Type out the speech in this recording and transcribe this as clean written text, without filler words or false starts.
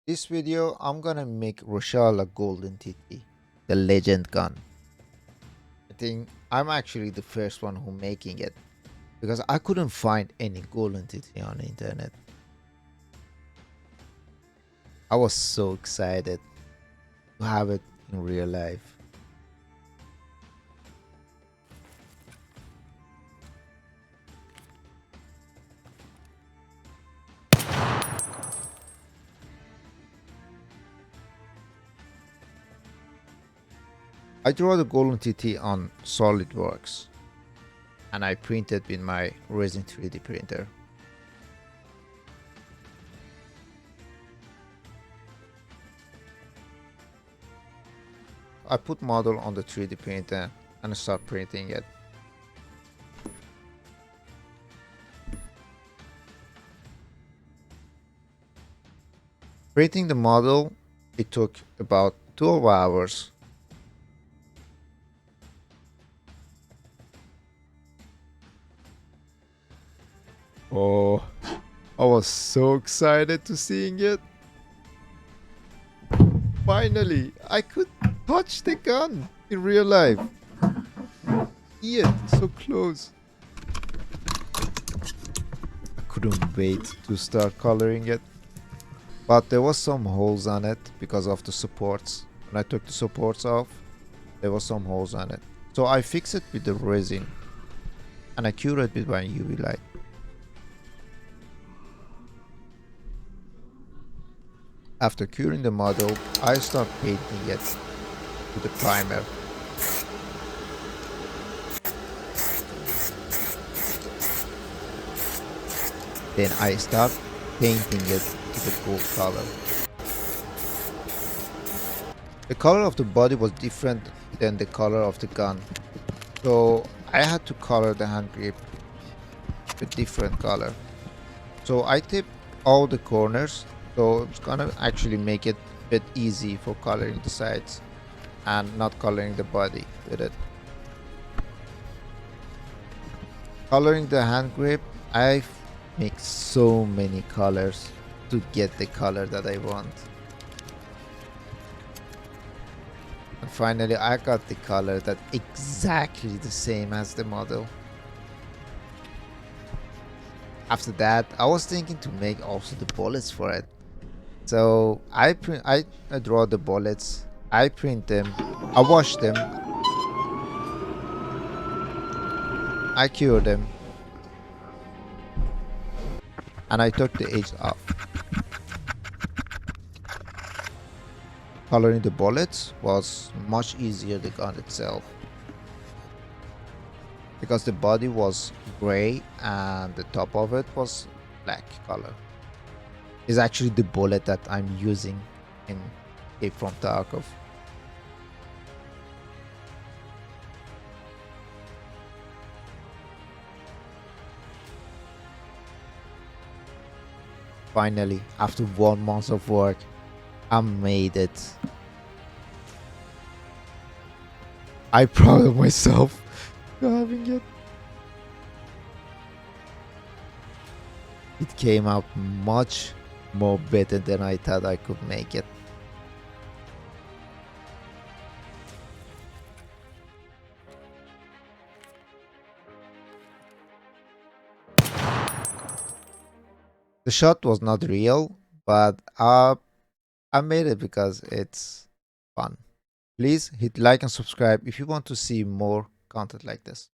This video, I'm gonna make Reshala Golden TT, the legend gun. I think I'm actually the first one who making it because I couldn't find any Golden TT on the internet. I was so excited to have it in real life. I draw the Golden TT on SolidWorks and I printed with my resin 3D printer. I put model on the 3D printer and start printing it. Printing the model, it took about 12 hours. Oh, I was so excited to seeing it. Finally, I could touch the gun in real life. See it so close. I couldn't wait to start coloring it. But there was some holes on it because of the supports. When I took the supports off, there was some holes on it. So I fixed it with the resin and I cured it with my UV light. After curing the model, I start painting it with the primer. Then I start painting it with a gold color. The color of the body was different than the color of the gun, so I had to color the hand grip with different color. So I tipped all the corners, so it's gonna actually make it a bit easy for coloring the sides and not coloring the body with it. Coloring the hand grip, I make so many colors to get the color that I want. And finally I got the color that exactly the same as the model. After that, I was thinking to make also the bullets for it. So I draw the bullets, I print them, I wash them, I cure them, and I took the edge off. Coloring the bullets was much easier than the gun itself, because the body was gray and the top of it was black color. It's actually the bullet that I'm using in Escape from Tarkov. Finally, after 1 month of work, I made it. I'm proud of myself for having it. It came out much more better than I thought I could make it. The shot was not real, but I made it because it's fun. Please hit like and subscribe if you want to see more content like this.